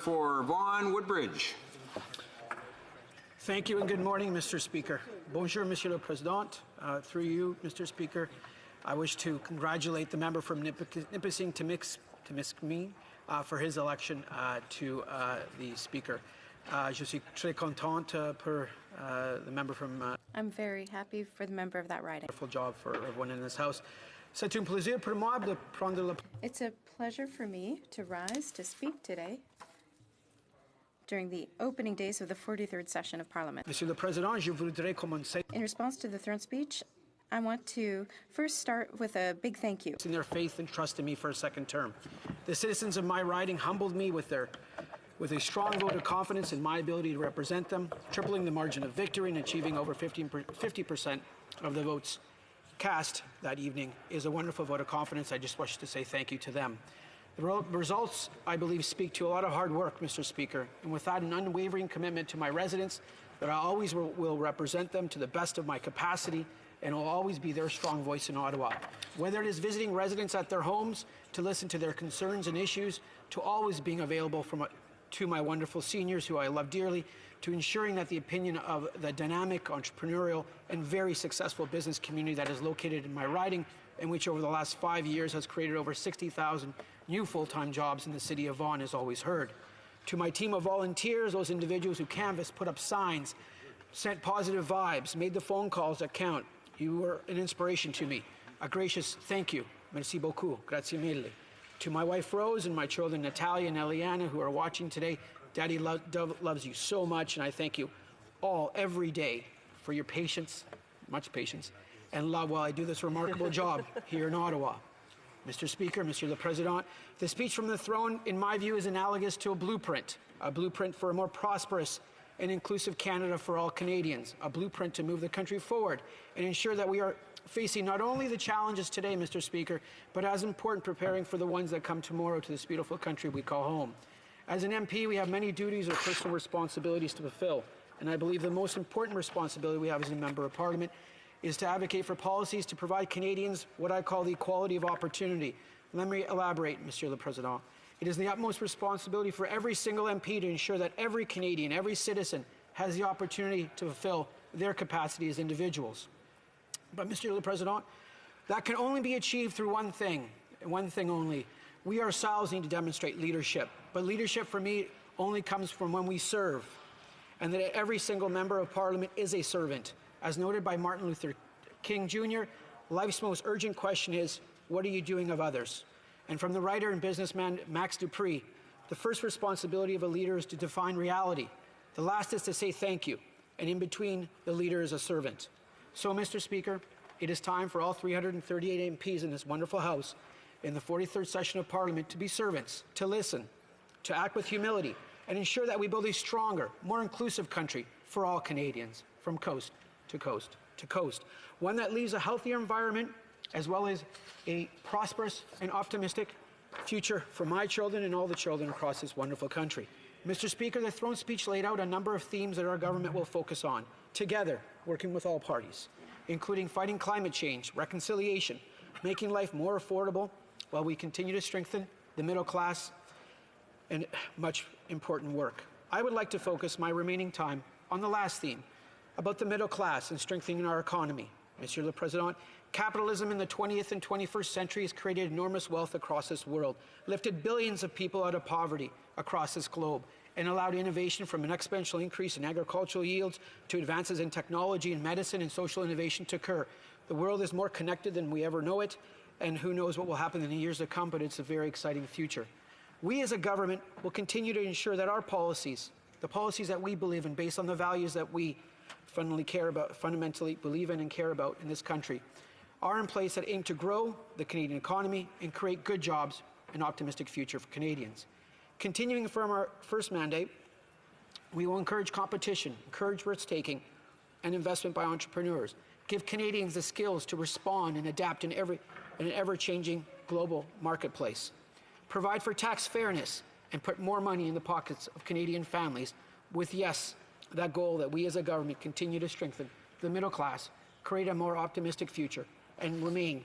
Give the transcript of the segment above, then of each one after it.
For Vaughan Woodbridge. Thank you and good morning, Mr. Speaker. Bonjour, Monsieur le Président. Through you, Mr. Speaker, I wish to congratulate the member from Nipissing Témiscamingue for his election to the Speaker. Je suis très contente pour the member from... I'm very happy for the member of that riding. Wonderful job for everyone in this House. C'est un plaisir pour moi de prendre la... It's a pleasure for me to rise to speak today during the opening days of the 43rd session of Parliament. Monsieur le Président, je voudrais commencer... In response to the throne speech, I want to first start with a big thank you. ...in their faith and trust in me for a second term. The citizens of my riding humbled me with a strong vote of confidence in my ability to represent them, tripling the margin of victory and achieving over 50% of the votes cast that evening is a wonderful vote of confidence. I just wish to say thank you to them. The results, I believe, speak to a lot of hard work, Mr. Speaker, and with that, an unwavering commitment to my residents that I always will represent them to the best of my capacity and will always be their strong voice in Ottawa. Whether it is visiting residents at their homes to listen to their concerns and issues, to always being available to my wonderful seniors who I love dearly, to ensuring that the opinion of the dynamic, entrepreneurial, and very successful business community that is located in my riding, and which over the last 5 years has created over 60,000 new full-time jobs in the city of Vaughan is always heard. To my team of volunteers, those individuals who canvassed, put up signs, sent positive vibes, made the phone calls that count, you were an inspiration to me. A gracious thank you. Merci beaucoup. Grazie mille. To my wife Rose and my children Natalia and Eliana who are watching today, Daddy loves you so much, and I thank you all every day for your patience, much patience, and love while I do this remarkable job here in Ottawa. Mr. Speaker, Monsieur le Président, the speech from the throne, in my view, is analogous to a blueprint for a more prosperous and inclusive Canada for all Canadians, a blueprint to move the country forward and ensure that we are facing not only the challenges today, Mr. Speaker, but as important, preparing for the ones that come tomorrow to this beautiful country we call home. As an MP, we have many duties or personal responsibilities to fulfill, and I believe the most important responsibility we have as a member of Parliament is to advocate for policies to provide Canadians what I call the equality of opportunity. Let me elaborate, Monsieur le Président. It is the utmost responsibility for every single MP to ensure that every Canadian, every citizen, has the opportunity to fulfill their capacity as individuals. But, Mr. le Président, that can only be achieved through one thing only. We ourselves need to demonstrate leadership. But leadership, for me, only comes from when we serve, and that every single member of Parliament is a servant. As noted by Martin Luther King Jr., life's most urgent question is, what are you doing of others? And from the writer and businessman Max Dupree, the first responsibility of a leader is to define reality. The last is to say thank you. And in between, the leader is a servant. So, Mr. Speaker, it is time for all 338 MPs in this wonderful House in the 43rd session of Parliament to be servants, to listen, to act with humility, and ensure that we build a stronger, more inclusive country for all Canadians, from coast to coast to coast. One that leaves a healthier environment as well as a prosperous and optimistic future for my children and all the children across this wonderful country. Mr. Speaker, the throne speech laid out a number of themes that our government will focus on, together, working with all parties, including fighting climate change, reconciliation, making life more affordable while we continue to strengthen the middle class, and much important work. I would like to focus my remaining time on the last theme, about the middle class and strengthening our economy. Monsieur le Président, capitalism in the 20th and 21st century has created enormous wealth across this world, lifted billions of people out of poverty across this globe, and allowed innovation from an exponential increase in agricultural yields to advances in technology and medicine and social innovation to occur. The world is more connected than we ever know it, and who knows what will happen in the years to come, but it's a very exciting future. We as a government will continue to ensure that our policies, the policies that we believe in based on the values that we fundamentally believe in and care about in this country, are in place that aim to grow the Canadian economy and create good jobs and optimistic future for Canadians. Continuing from our first mandate, we will encourage competition, encourage risk-taking, and investment by entrepreneurs, give Canadians the skills to respond and adapt in an ever-changing global marketplace, provide for tax fairness, and put more money in the pockets of Canadian families with, yes, that goal that we as a government continue to strengthen the middle class, create a more optimistic future, and remain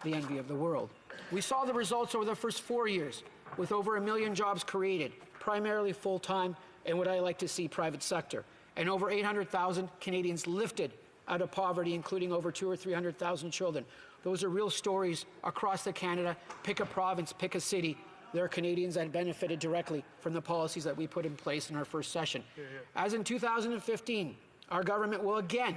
the envy of the world. We saw the results over the first 4 years with over 1 million jobs created, primarily full-time and what I like to see private sector, and over 800,000 Canadians lifted out of poverty, including over 200,000 or 300,000 children. Those are real stories across the Canada. Pick a province, pick a city. There are Canadians that benefited directly from the policies that we put in place in our first session. As in 2015, our government will again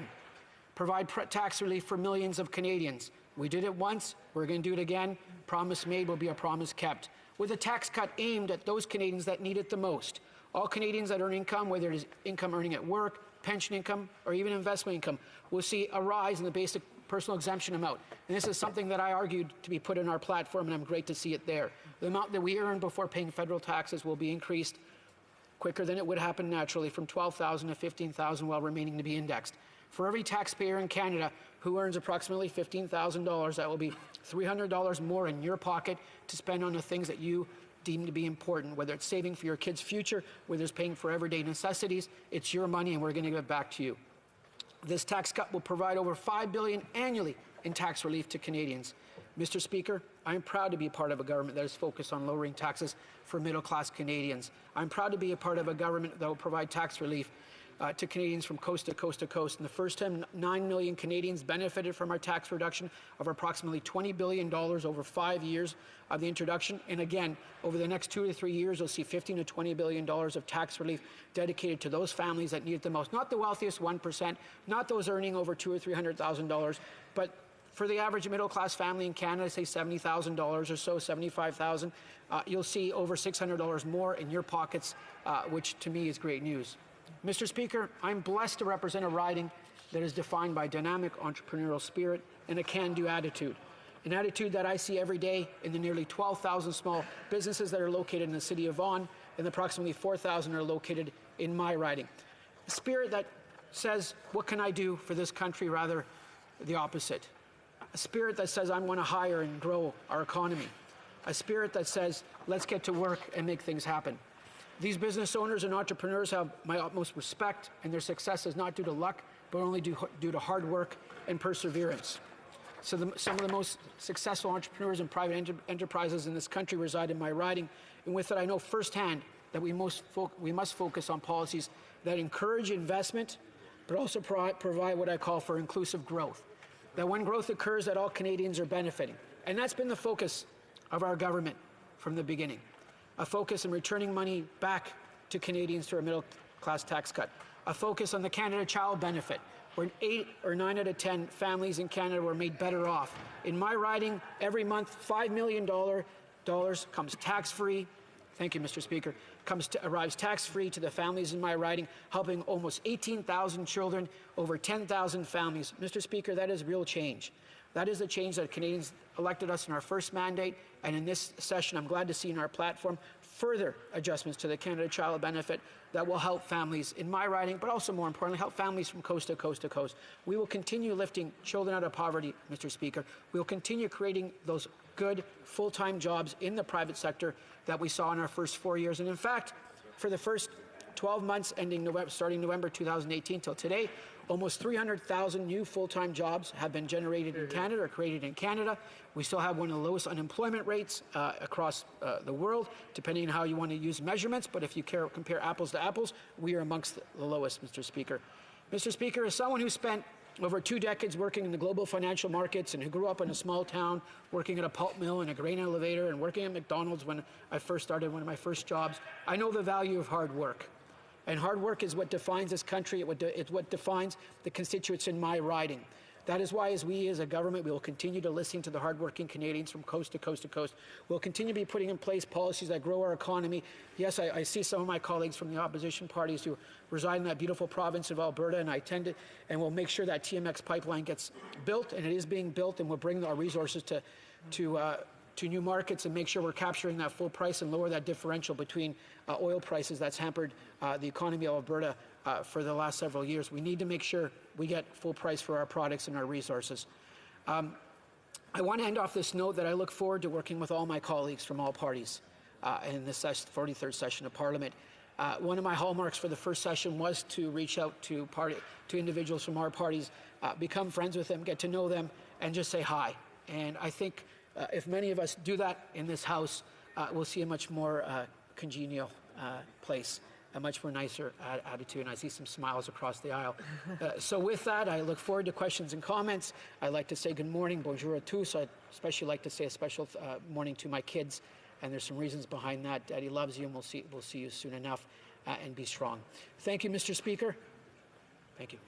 provide tax relief for millions of Canadians. We did it once, we're going to do it again. Promise made will be a promise kept. With a tax cut aimed at those Canadians that need it the most. All Canadians that earn income, whether it is income earning at work, pension income, or even investment income, will see a rise in the basic personal exemption amount. And this is something that I argued to be put in our platform, and I'm great to see it there. The amount that we earn before paying federal taxes will be increased quicker than it would happen naturally, from $12,000 to $15,000 while remaining to be indexed. For every taxpayer in Canada who earns approximately $15,000, that will be $300 more in your pocket to spend on the things that you deem to be important, whether it's saving for your kids' future, whether it's paying for everyday necessities. It's your money, and we're going to give it back to you. This tax cut will provide over $5 billion annually in tax relief to Canadians. Mr. Speaker, I'm proud to be part of a government that is focused on lowering taxes for middle-class Canadians. I'm proud to be a part of a government that will provide tax relief to Canadians from coast to coast to coast. In the first time, 9 million Canadians benefited from our tax reduction of approximately $20 billion over 5 years of the introduction. And again, over the next 2 to 3 years, you'll see $15 to $20 billion of tax relief dedicated to those families that need it the most. Not the wealthiest 1%, not those earning over $200,000 or $300,000, but for the average middle-class family in Canada, say $70,000 or so, $75,000, you'll see over $600 more in your pockets, which to me is great news. Mr. Speaker, I'm blessed to represent a riding that is defined by dynamic entrepreneurial spirit and a can-do attitude, an attitude that I see every day in the nearly 12,000 small businesses that are located in the city of Vaughan, and approximately 4,000 are located in my riding. A spirit that says, what can I do for this country, rather the opposite. A spirit that says, I want to hire and grow our economy. A spirit that says, let's get to work and make things happen. These business owners and entrepreneurs have my utmost respect, and their success is not due to luck, but only due to hard work and perseverance. So some of the most successful entrepreneurs and private enterprises in this country reside in my riding, and with it I know firsthand that we must focus on policies that encourage investment, but also provide what I call for inclusive growth. That when growth occurs, that all Canadians are benefiting. And that's been the focus of our government from the beginning. A focus on returning money back to Canadians through a middle-class tax cut. A focus on the Canada Child Benefit, where 8 or 9 out of 10 families in Canada were made better off. In my riding, every month, $5 million comes tax-free. Thank you, Mr. Speaker. Arrives tax-free to the families in my riding, helping almost 18,000 children, over 10,000 families. Mr. Speaker, that is real change. That is the change that Canadians elected us in our first mandate, and in this session, I'm glad to see in our platform further adjustments to the Canada Child Benefit that will help families in my riding, but also more importantly, help families from coast to coast to coast. We will continue lifting children out of poverty, Mr. Speaker. We will continue creating those good full-time jobs in the private sector that we saw in our first 4 years. And in fact, for the first 12 months starting November 2018 till today, almost 300,000 new full-time jobs have been generated in Canada or created in Canada. We still have one of the lowest unemployment rates across the world, depending on how you want to use measurements. But if you compare apples to apples, we are amongst the lowest, Mr. Speaker. Mr. Speaker, as someone who spent over 2 decades working in the global financial markets and who grew up in a small town, working at a pulp mill and a grain elevator and working at McDonald's when I first started one of my first jobs, I know the value of hard work. And hard work is what defines this country. It's what defines the constituents in my riding. That is why, as a government, we will continue to listen to the hardworking Canadians from coast to coast to coast. We'll continue to be putting in place policies that grow our economy. Yes, I see some of my colleagues from the opposition parties who reside in that beautiful province of Alberta, and I attend it, and we'll make sure that TMX pipeline gets built, and it is being built, and we'll bring our resources to new markets and make sure we're capturing that full price and lower that differential between oil prices that's hampered the economy of Alberta for the last several years. We need to make sure we get full price for our products and our resources. I want to end off this note that I look forward to working with all my colleagues from all parties in this 43rd session of Parliament. One of my hallmarks for the first session was to reach out to individuals from our parties, become friends with them, get to know them, and just say hi. And I think if many of us do that in this House, we'll see a much more congenial place, a much more nicer attitude, and I see some smiles across the aisle. So with that, I look forward to questions and comments. I'd like to say good morning, bonjour à tous. I'd especially like to say a special morning to my kids, and there's some reasons behind that. Daddy loves you, and we'll see you soon enough, and be strong. Thank you, Mr. Speaker. Thank you.